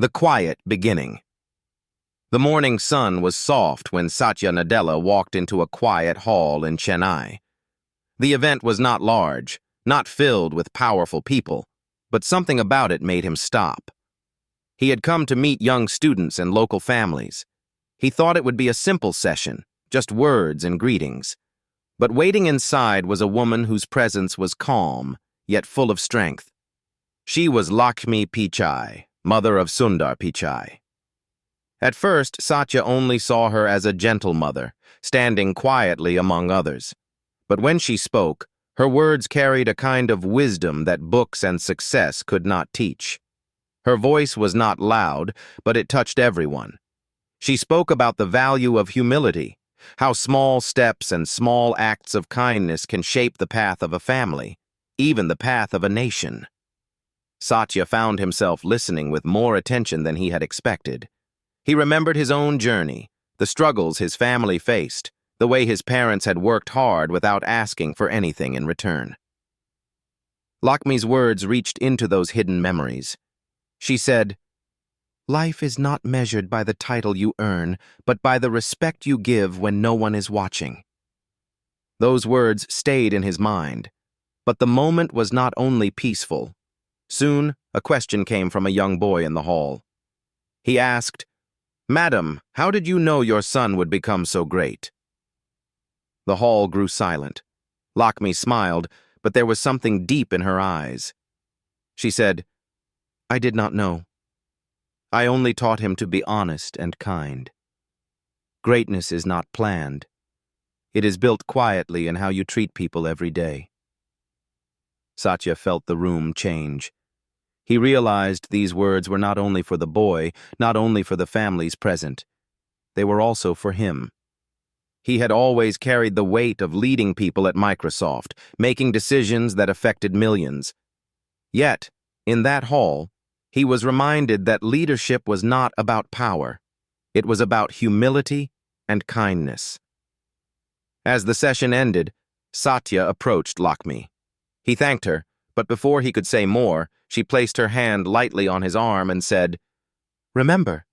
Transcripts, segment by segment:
The quiet beginning. The morning sun was soft when Satya Nadella walked into a quiet hall in Chennai. The event was not large, not filled with powerful people, but something about it made him stop. He had come to meet young students and local families. He thought it would be a simple session, just words and greetings. But waiting inside was a woman whose presence was calm, yet full of strength. She was Lakhmi Pichai, mother of Sundar Pichai. At first, Satya only saw her as a gentle mother, standing quietly among others. But when she spoke, her words carried a kind of wisdom that books and success could not teach. Her voice was not loud, but it touched everyone. She spoke about the value of humility, how small steps and small acts of kindness can shape the path of a family, even the path of a nation. Satya found himself listening with more attention than he had expected. He remembered his own journey, the struggles his family faced, the way his parents had worked hard without asking for anything in return. Lakhmi's words reached into those hidden memories. She said, "Life is not measured by the title you earn, but by the respect you give when no one is watching." Those words stayed in his mind, but the moment was not only peaceful. Soon, a question came from a young boy in the hall. He asked, "Madam, how did you know your son would become so great?" The hall grew silent. Lakhmi smiled, but there was something deep in her eyes. She said, "I did not know. I only taught him to be honest and kind. Greatness is not planned. It is built quietly in how you treat people every day." Satya felt the room change. He realized these words were not only for the boy, not only for the families present. They were also for him. He had always carried the weight of leading people at Microsoft, making decisions that affected millions. Yet, in that hall, he was reminded that leadership was not about power. It was about humility and kindness. As the session ended, Satya approached Lakhmi. He thanked her, but before he could say more, she placed her hand lightly on his arm and said, "Remember,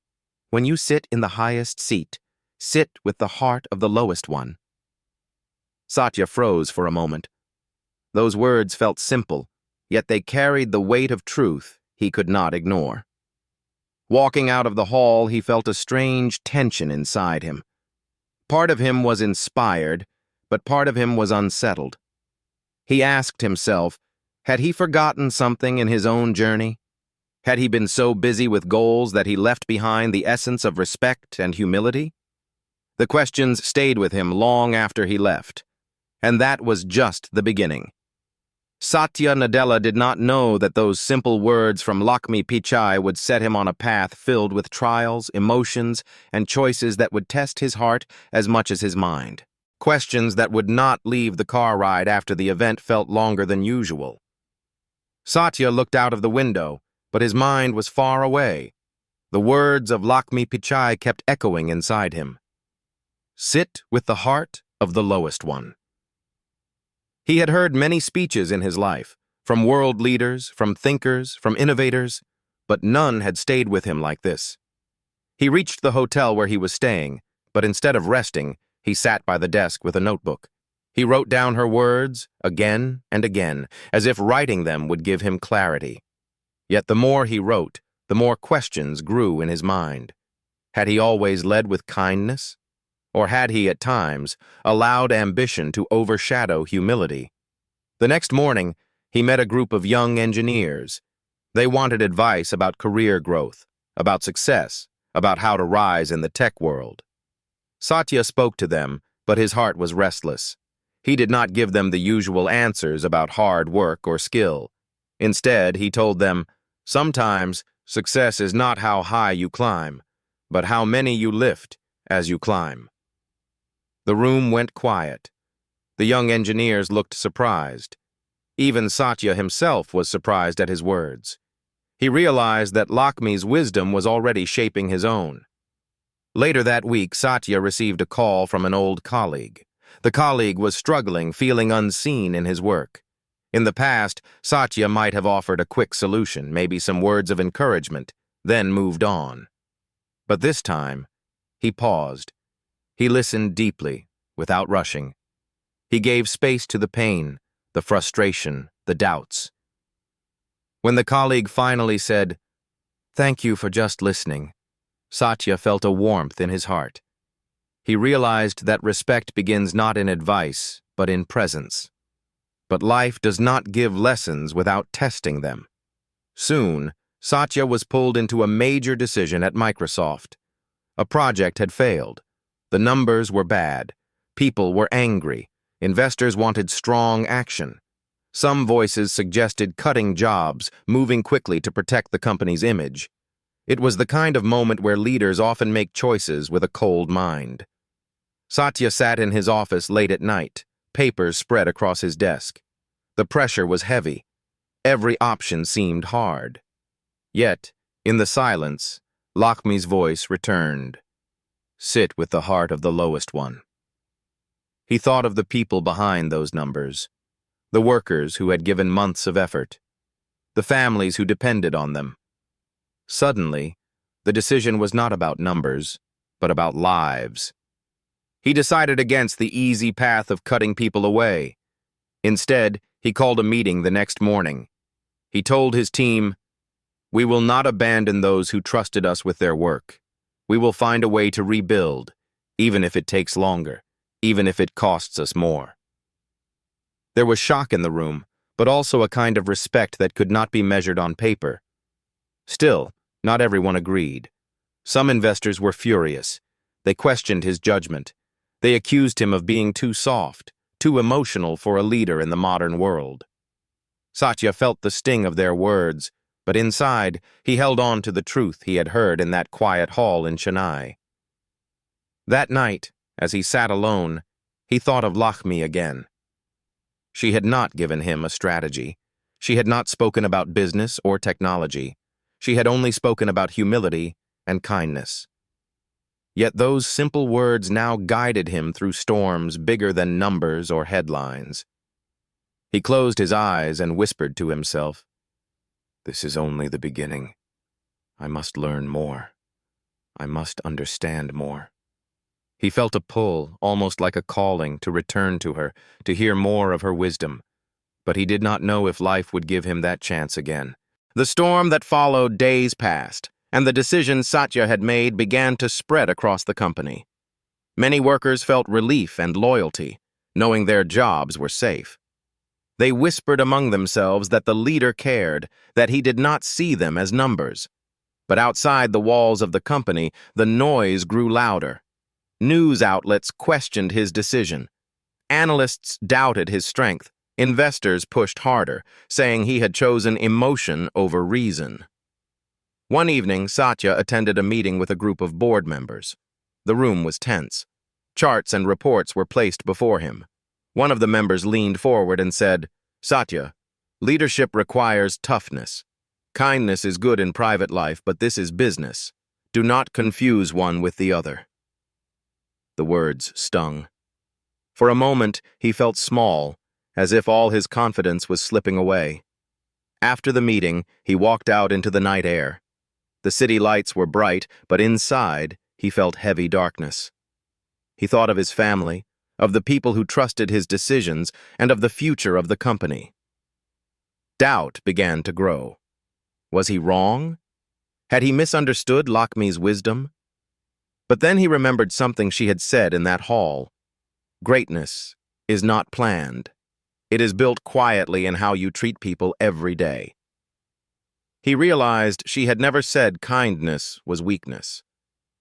when you sit in the highest seat, sit with the heart of the lowest one." Satya froze for a moment. Those words felt simple, yet they carried the weight of truth he could not ignore. Walking out of the hall, he felt a strange tension inside him. Part of him was inspired, but part of him was unsettled. He asked himself, had he forgotten something in his own journey? Had he been so busy with goals that he left behind the essence of respect and humility? The questions stayed with him long after he left, and that was just the beginning. Satya Nadella did not know that those simple words from Lakhmi Pichai would set him on a path filled with trials, emotions, and choices that would test his heart as much as his mind. Questions that would not leave the car ride after the event felt longer than usual. Satya looked out of the window, but his mind was far away. The words of Lakhmi Pichai kept echoing inside him. Sit with the heart of the lowest one. He had heard many speeches in his life, from world leaders, from thinkers, from innovators, but none had stayed with him like this. He reached the hotel where he was staying, but instead of resting, he sat by the desk with a notebook. He wrote down her words again and again, as if writing them would give him clarity. Yet the more he wrote, the more questions grew in his mind. Had he always led with kindness? Or had he, at times, allowed ambition to overshadow humility? The next morning, he met a group of young engineers. They wanted advice about career growth, about success, about how to rise in the tech world. Satya spoke to them, but his heart was restless. He did not give them the usual answers about hard work or skill. Instead, he told them, "Sometimes success is not how high you climb, but how many you lift as you climb." The room went quiet. The young engineers looked surprised. Even Satya himself was surprised at his words. He realized that Lakhmi's wisdom was already shaping his own. Later that week, Satya received a call from an old colleague. The colleague was struggling, feeling unseen in his work. In the past, Satya might have offered a quick solution, maybe some words of encouragement. then moved on. But this time, he paused. He listened deeply, without rushing. He gave space to the pain, the frustration, the doubts. When the colleague finally said, "Thank you for just listening," Satya felt a warmth in his heart. He realized that respect begins not in advice, but in presence. But life does not give lessons without testing them. Soon, Satya was pulled into a major decision at Microsoft. A project had failed. The numbers were bad. People were angry. Investors wanted strong action. Some voices suggested cutting jobs, moving quickly to protect the company's image. It was the kind of moment where leaders often make choices with a cold mind. Satya sat in his office late at night, papers spread across his desk. The pressure was heavy. Every option seemed hard. Yet, in the silence, Lakhmi's voice returned. "Sit with the heart of the lowest one." He thought of the people behind those numbers, the workers who had given months of effort, the families who depended on them. Suddenly, the decision was not about numbers, but about lives. He decided against the easy path of cutting people away. Instead, he called a meeting the next morning. He told his team, "We will not abandon those who trusted us with their work. We will find a way to rebuild, even if it takes longer, even if it costs us more." There was shock in the room, but also a kind of respect that could not be measured on paper. Still, not everyone agreed. Some investors were furious. They questioned his judgment. They accused him of being too soft, too emotional for a leader in the modern world. Satya felt the sting of their words, but inside, he held on to the truth he had heard in that quiet hall in Chennai. That night, as he sat alone, he thought of Lakhmi again. She had not given him a strategy. She had not spoken about business or technology. She had only spoken about humility and kindness. Yet those simple words now guided him through storms bigger than numbers or headlines. He closed his eyes and whispered to himself, "This is only the beginning. I must learn more. I must understand more." He felt a pull, almost like a calling, to return to her, to hear more of her wisdom. But he did not know if life would give him that chance again. The storm that followed days passed, and the decisions Satya had made began to spread across the company. Many workers felt relief and loyalty, knowing their jobs were safe. They whispered among themselves that the leader cared, that he did not see them as numbers. But outside the walls of the company, the noise grew louder. News outlets questioned his decision. Analysts doubted his strength. Investors pushed harder, saying he had chosen emotion over reason. One evening, Satya attended a meeting with a group of board members. The room was tense. Charts and reports were placed before him. One of the members leaned forward and said, "Satya, leadership requires toughness. Kindness is good in private life, but this is business. Do not confuse one with the other." The words stung. For a moment, he felt small, as if all his confidence was slipping away. After the meeting, he walked out into the night air. The city lights were bright, but inside, he felt heavy darkness. He thought of his family, of the people who trusted his decisions, and of the future of the company. Doubt began to grow. Was he wrong? Had he misunderstood Lakhmi's wisdom? But then he remembered something she had said in that hall. Greatness is not planned. It is built quietly in how you treat people every day. He realized she had never said kindness was weakness.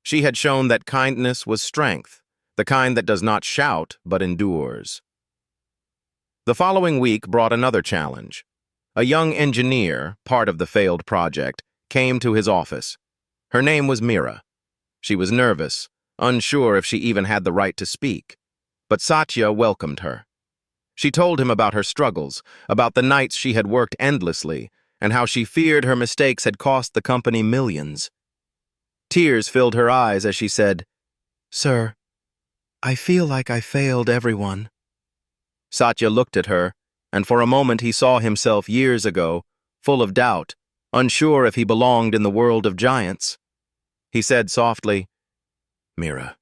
She had shown that kindness was strength, the kind that does not shout but endures. The following week brought another challenge. A young engineer, part of the failed project, came to his office. Her name was Mira. She was nervous, unsure if she even had the right to speak. But Satya welcomed her. She told him about her struggles, about the nights she had worked endlessly, and how she feared her mistakes had cost the company millions. Tears filled her eyes as she said, "Sir, I feel like I failed everyone." Satya looked at her, and for a moment he saw himself years ago, full of doubt, unsure if he belonged in the world of giants. He said softly, "Mira,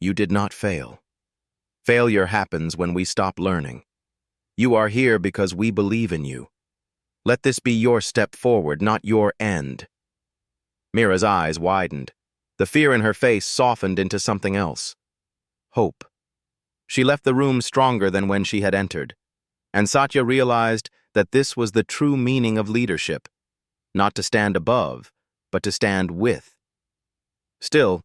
you did not fail. Failure happens when we stop learning. You are here because we believe in you. Let this be your step forward, not your end." Mira's eyes widened. The fear in her face softened into something else. Hope. She left the room stronger than when she had entered, and Satya realized that this was the true meaning of leadership, not to stand above, but to stand with. Still,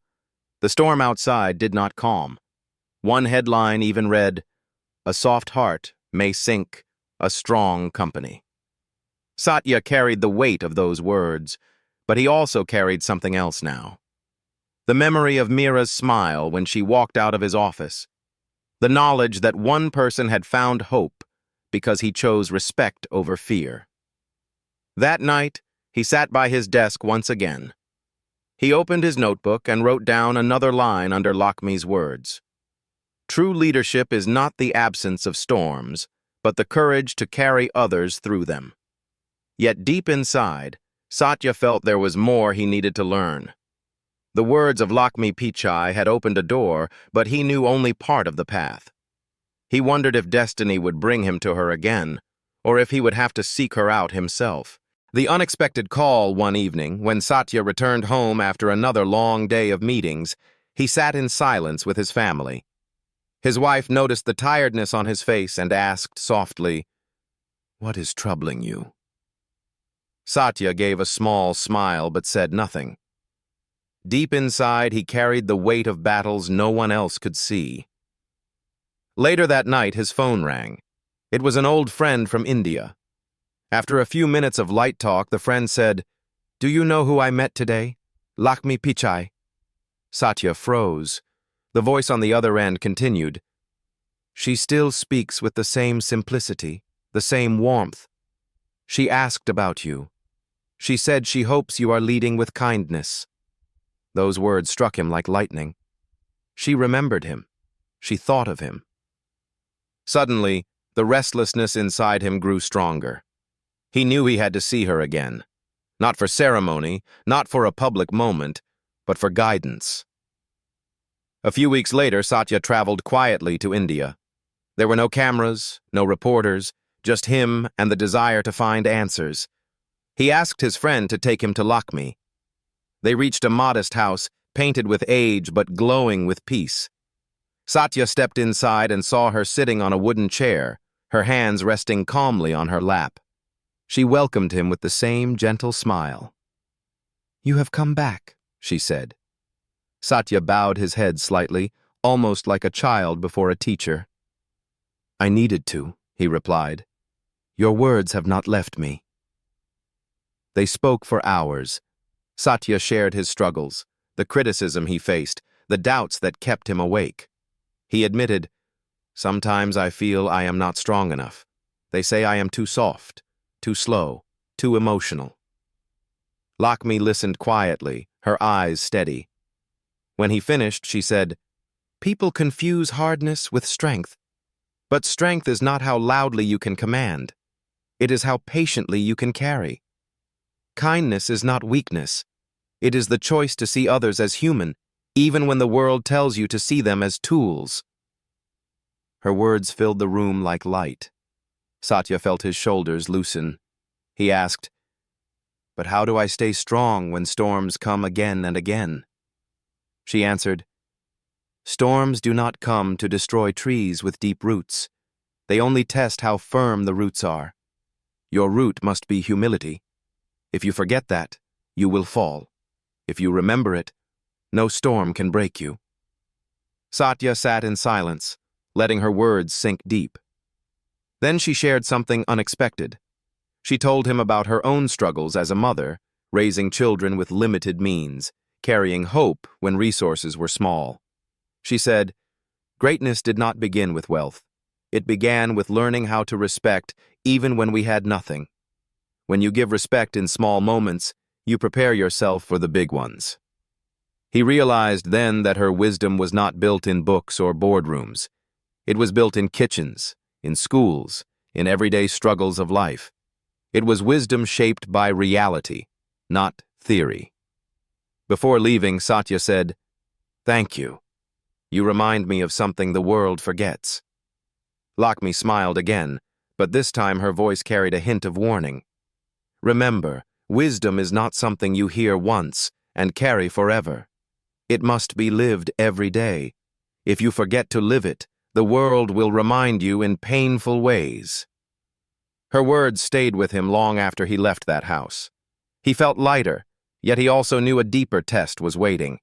the storm outside did not calm. One headline even read, "A soft heart may sink a strong company." Satya carried the weight of those words, but he also carried something else now. The memory of Mira's smile when she walked out of his office. The knowledge that one person had found hope because he chose respect over fear. That night, he sat by his desk once again. He opened his notebook and wrote down another line under Lakhmi's words. True leadership is not the absence of storms, but the courage to carry others through them. Yet deep inside, Satya felt there was more he needed to learn. The words of Lakhmi Pichai had opened a door, but he knew only part of the path. He wondered if destiny would bring him to her again, or if he would have to seek her out himself. The unexpected call one evening, when Satya returned home after another long day of meetings, he sat in silence with his family. His wife noticed the tiredness on his face and asked softly, "What is troubling you?" Satya gave a small smile but said nothing. Deep inside, he carried the weight of battles no one else could see. Later that night, his phone rang. It was an old friend from India. After a few minutes of light talk, the friend said, "Do you know who I met today? Lakhmi Pichai." Satya froze. The voice on the other end continued, "She still speaks with the same simplicity, the same warmth. She asked about you. She said she hopes you are leading with kindness." Those words struck him like lightning. She remembered him. She thought of him. Suddenly, the restlessness inside him grew stronger. He knew he had to see her again. Not for ceremony, not for a public moment, but for guidance. A few weeks later, Satya traveled quietly to India. There were no cameras, no reporters, just him and the desire to find answers. He asked his friend to take him to Lakhmi. They reached a modest house, painted with age but glowing with peace. Satya stepped inside and saw her sitting on a wooden chair, her hands resting calmly on her lap. She welcomed him with the same gentle smile. "You have come back," she said. Satya bowed his head slightly, almost like a child before a teacher. "I needed to," he replied. "Your words have not left me." They spoke for hours. Satya shared his struggles, the criticism he faced, the doubts that kept him awake. He admitted, "Sometimes I feel I am not strong enough. They say I am too soft, too slow, too emotional." Lakhmi listened quietly, her eyes steady. When he finished, she said, "People confuse hardness with strength. But strength is not how loudly you can command. It is how patiently you can carry. Kindness is not weakness. It is the choice to see others as human, even when the world tells you to see them as tools." Her words filled the room like light. Satya felt his shoulders loosen. He asked, "But how do I stay strong when storms come again and again?" She answered, "Storms do not come to destroy trees with deep roots. They only test how firm the roots are. Your root must be humility. If you forget that, you will fall. If you remember it, no storm can break you." Satya sat in silence, letting her words sink deep. Then she shared something unexpected. She told him about her own struggles as a mother, raising children with limited means, carrying hope when resources were small. She said, "Greatness did not begin with wealth. It began with learning how to respect even when we had nothing. When you give respect in small moments, you prepare yourself for the big ones." He realized then that her wisdom was not built in books or boardrooms. It was built in kitchens, in schools, in everyday struggles of life. It was wisdom shaped by reality, not theory. Before leaving, Satya said, "Thank you. You remind me of something the world forgets." Lakhmi smiled again, but this time her voice carried a hint of warning. "Remember, wisdom is not something you hear once and carry forever. It must be lived every day. If you forget to live it, the world will remind you in painful ways." Her words stayed with him long after he left that house. He felt lighter, yet he also knew a deeper test was waiting.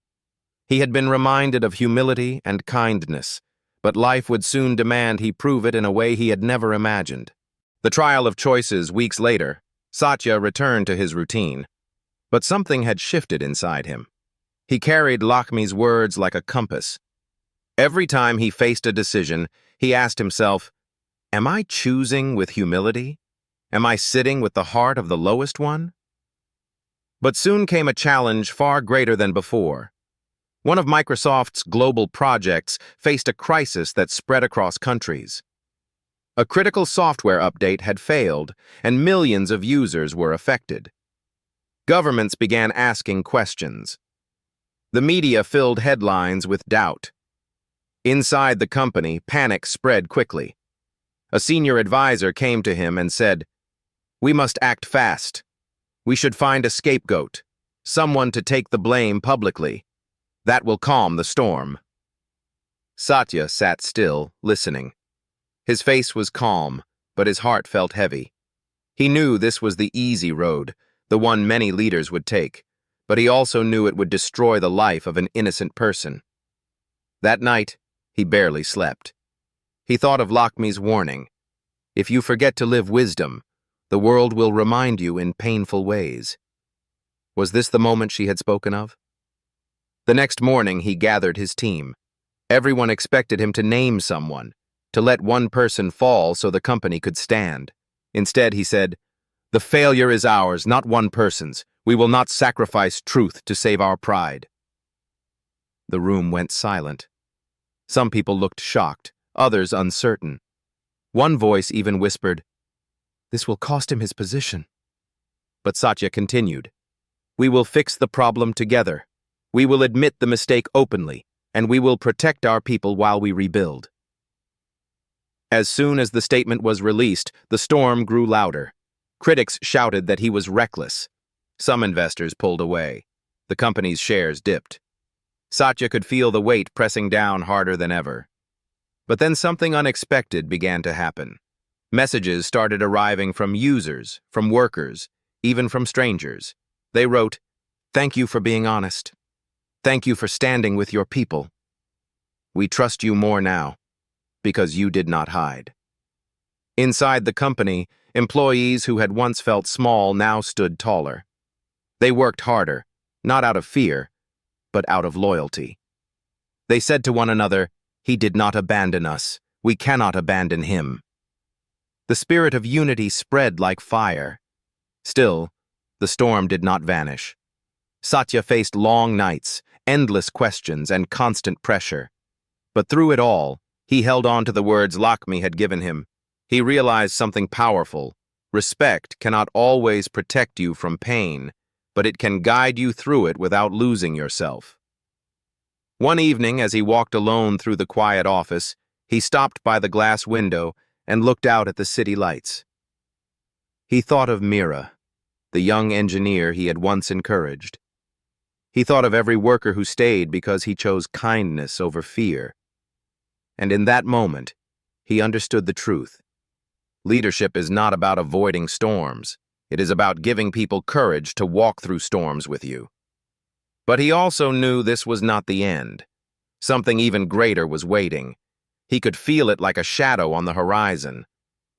He had been reminded of humility and kindness, but life would soon demand he prove it in a way he had never imagined. The trial of choices weeks later, Satya returned to his routine. But something had shifted inside him. He carried Lakhmi's words like a compass. Every time he faced a decision, he asked himself, "Am I choosing with humility? Am I sitting with the heart of the lowest one?" But soon came a challenge far greater than before. One of Microsoft's global projects faced a crisis that spread across countries. A critical software update had failed, and millions of users were affected. Governments began asking questions. The media filled headlines with doubt. Inside the company, panic spread quickly. A senior advisor came to him and said, "We must act fast. We should find a scapegoat, someone to take the blame publicly. That will calm the storm." Satya sat still, listening. His face was calm, but his heart felt heavy. He knew this was the easy road, the one many leaders would take, but he also knew it would destroy the life of an innocent person. That night, he barely slept. He thought of Lakhmi's warning. If you forget to live wisdom, the world will remind you in painful ways. Was this the moment she had spoken of? The next morning, he gathered his team. Everyone expected him to name someone, to let one person fall so the company could stand. Instead, he said, "The failure is ours, not one person's. We will not sacrifice truth to save our pride." The room went silent. Some people looked shocked, others uncertain. One voice even whispered, "This will cost him his position." But Satya continued, "We will fix the problem together. We will admit the mistake openly, and we will protect our people while we rebuild." As soon as the statement was released, the storm grew louder. Critics shouted that he was reckless. Some investors pulled away. The company's shares dipped. Satya could feel the weight pressing down harder than ever. But then something unexpected began to happen. Messages started arriving from users, from workers, even from strangers. They wrote, "Thank you for being honest. Thank you for standing with your people. We trust you more now, because you did not hide." Inside the company, employees who had once felt small now stood taller. They worked harder, not out of fear, but out of loyalty. They said to one another, "He did not abandon us. We cannot abandon him." The spirit of unity spread like fire. Still, the storm did not vanish. Satya faced long nights, endless questions, and constant pressure. But through it all, he held on to the words Lakhmi had given him. He realized something powerful. Respect cannot always protect you from pain, but it can guide you through it without losing yourself. One evening, as he walked alone through the quiet office, he stopped by the glass window and looked out at the city lights. He thought of Mira, the young engineer he had once encouraged. He thought of every worker who stayed because he chose kindness over fear. And in that moment, he understood the truth. Leadership is not about avoiding storms. It is about giving people courage to walk through storms with you. But he also knew this was not the end. Something even greater was waiting. He could feel it like a shadow on the horizon.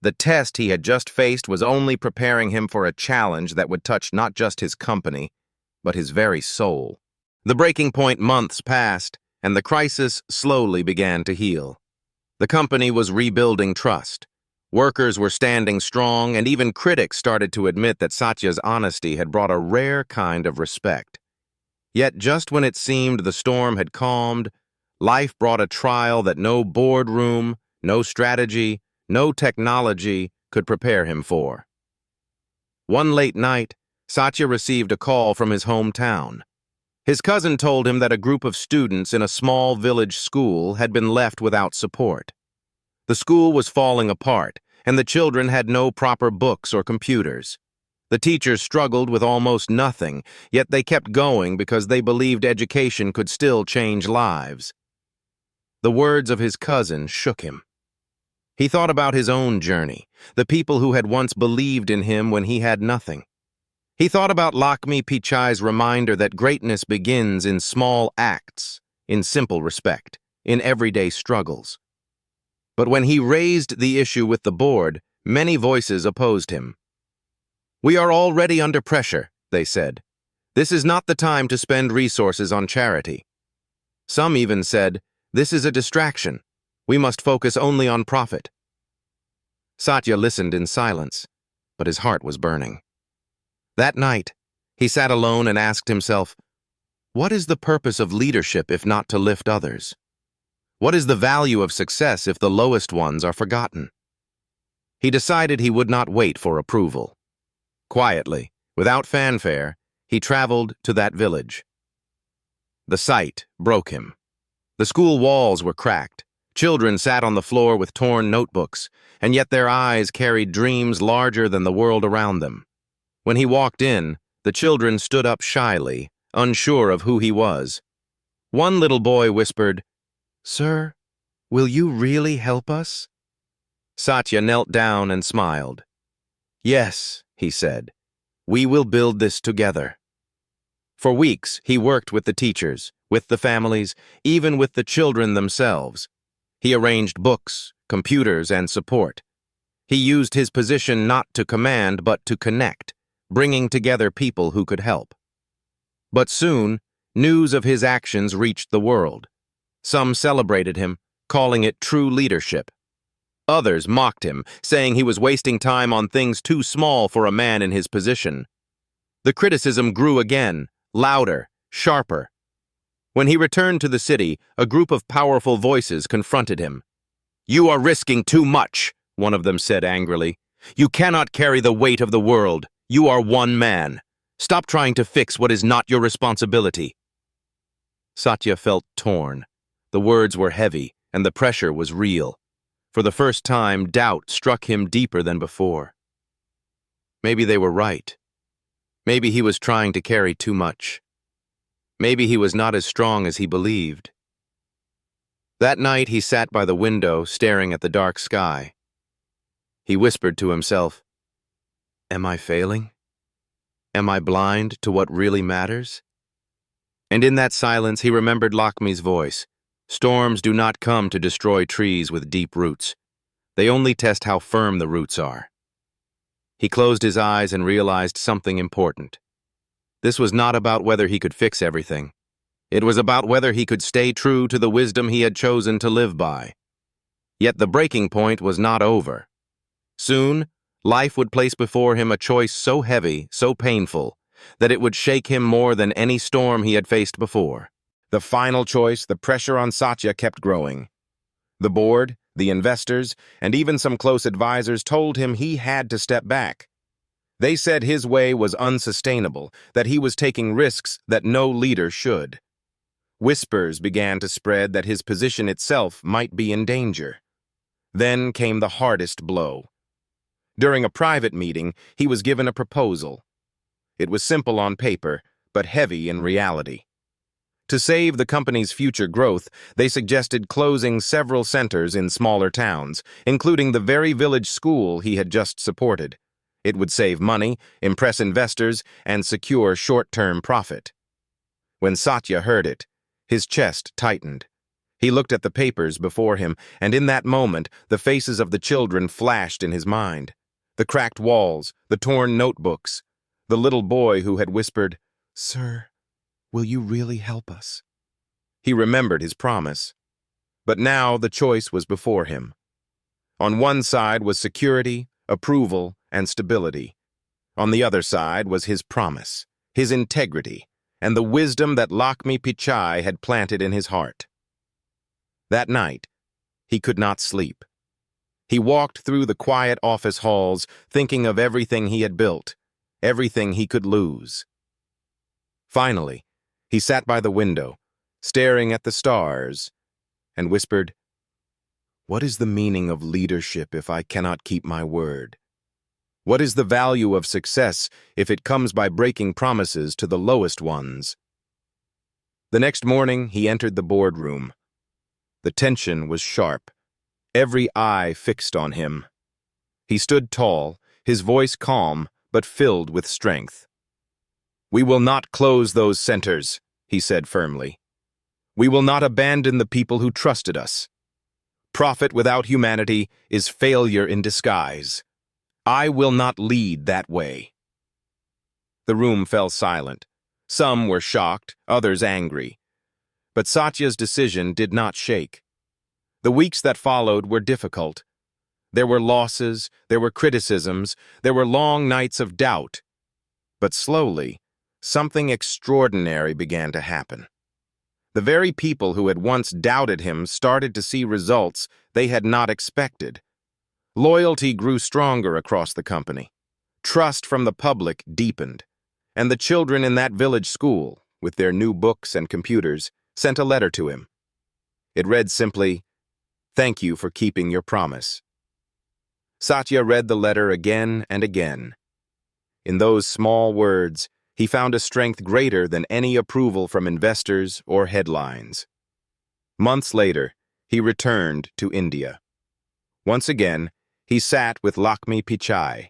The test he had just faced was only preparing him for a challenge that would touch not just his company, but his very soul. The breaking point months passed, and the crisis slowly began to heal. The company was rebuilding trust. Workers were standing strong, and even critics started to admit that Satya's honesty had brought a rare kind of respect. Yet just when it seemed the storm had calmed, life brought a trial that no boardroom, no strategy, no technology could prepare him for. One late night, Satya received a call from his hometown. His cousin told him that a group of students in a small village school had been left without support. The school was falling apart, and the children had no proper books or computers. The teachers struggled with almost nothing, yet they kept going because they believed education could still change lives. The words of his cousin shook him. He thought about his own journey, the people who had once believed in him when he had nothing. He thought about Lakhmi Pichai's reminder that greatness begins in small acts, in simple respect, in everyday struggles. But when he raised the issue with the board, many voices opposed him. "We are already under pressure," they said. "This is not the time to spend resources on charity." Some even said, "This is a distraction. We must focus only on profit." Satya listened in silence, but his heart was burning. That night, he sat alone and asked himself, what is the purpose of leadership if not to lift others? What is the value of success if the lowest ones are forgotten? He decided he would not wait for approval. Quietly, without fanfare, he traveled to that village. The sight broke him. The school walls were cracked. Children sat on the floor with torn notebooks, and yet their eyes carried dreams larger than the world around them. When he walked in, the children stood up shyly, unsure of who he was. One little boy whispered, "Sir, will you really help us?" Satya knelt down and smiled. "Yes," he said, "we will build this together." For weeks, he worked with the teachers, with the families, even with the children themselves. He arranged books, computers, and support. He used his position not to command but to connect, bringing together people who could help. But soon, news of his actions reached the world. Some celebrated him, calling it true leadership. Others mocked him, saying he was wasting time on things too small for a man in his position. The criticism grew again, louder, sharper. When he returned to the city, a group of powerful voices confronted him. "You are risking too much," one of them said angrily. "You cannot carry the weight of the world. You are one man. Stop trying to fix what is not your responsibility." Satya felt torn. The words were heavy, and the pressure was real. For the first time, doubt struck him deeper than before. Maybe they were right. Maybe he was trying to carry too much. Maybe he was not as strong as he believed. That night he sat by the window, staring at the dark sky. He whispered to himself, "Am I failing? Am I blind to what really matters?" And in that silence he remembered Lakhmi's voice. Storms do not come to destroy trees with deep roots. They only test how firm the roots are. He closed his eyes and realized something important. This was not about whether he could fix everything. It was about whether he could stay true to the wisdom he had chosen to live by. Yet the breaking point was not over. Soon, life would place before him a choice so heavy, so painful, that it would shake him more than any storm he had faced before. The final choice, the pressure on Satya kept growing. The board, the investors, and even some close advisors told him he had to step back. They said his way was unsustainable, that he was taking risks that no leader should. Whispers began to spread that his position itself might be in danger. Then came the hardest blow. During a private meeting, he was given a proposal. It was simple on paper, but heavy in reality. To save the company's future growth, they suggested closing several centers in smaller towns, including the very village school he had just supported. It would save money, impress investors, and secure short-term profit. When Satya heard it, his chest tightened. He looked at the papers before him, and in that moment, the faces of the children flashed in his mind. The cracked walls, the torn notebooks, the little boy who had whispered, "Sir, will you really help us?" He remembered his promise. But now the choice was before him. On one side was security, approval, and stability. On the other side was his promise, his integrity, and the wisdom that Lakhmi Pichai had planted in his heart. That night, he could not sleep. He walked through the quiet office halls, thinking of everything he had built, everything he could lose. Finally, he sat by the window, staring at the stars, and whispered, "What is the meaning of leadership if I cannot keep my word? What is the value of success if it comes by breaking promises to the lowest ones?" The next morning, he entered the boardroom. The tension was sharp, every eye fixed on him. He stood tall, his voice calm, but filled with strength. "We will not close those centers," he said firmly. "We will not abandon the people who trusted us. Profit without humanity is failure in disguise. I will not lead that way." The room fell silent. Some were shocked, others angry. But Satya's decision did not shake. The weeks that followed were difficult. There were losses, there were criticisms, there were long nights of doubt. But slowly, something extraordinary began to happen. The very people who had once doubted him started to see results they had not expected. Loyalty grew stronger across the company. Trust from the public deepened. And the children in that village school, with their new books and computers, sent a letter to him. It read simply, "Thank you for keeping your promise." Satya read the letter again and again. In those small words, he found a strength greater than any approval from investors or headlines. Months later, he returned to India. Once again, he sat with Lakhmi Pichai.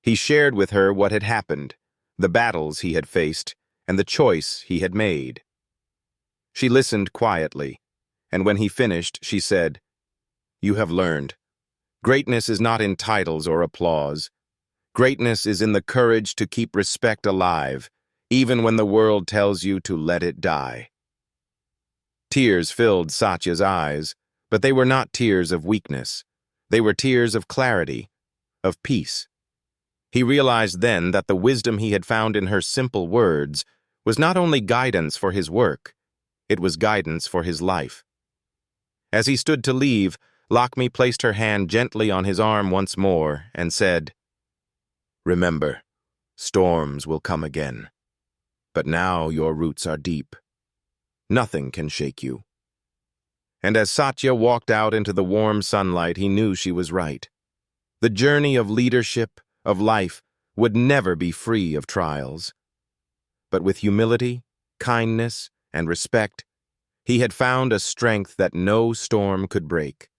He shared with her what had happened, the battles he had faced, and the choice he had made. She listened quietly, and when he finished, she said, "You have learned. Greatness is not in titles or applause. Greatness is in the courage to keep respect alive, even when the world tells you to let it die." Tears filled Satya's eyes, but they were not tears of weakness. They were tears of clarity, of peace. He realized then that the wisdom he had found in her simple words was not only guidance for his work, it was guidance for his life. As he stood to leave, Lakhmi placed her hand gently on his arm once more and said, "Remember, storms will come again. But now your roots are deep. Nothing can shake you." And as Satya walked out into the warm sunlight, he knew she was right. The journey of leadership, of life, would never be free of trials. But with humility, kindness, and respect, he had found a strength that no storm could break.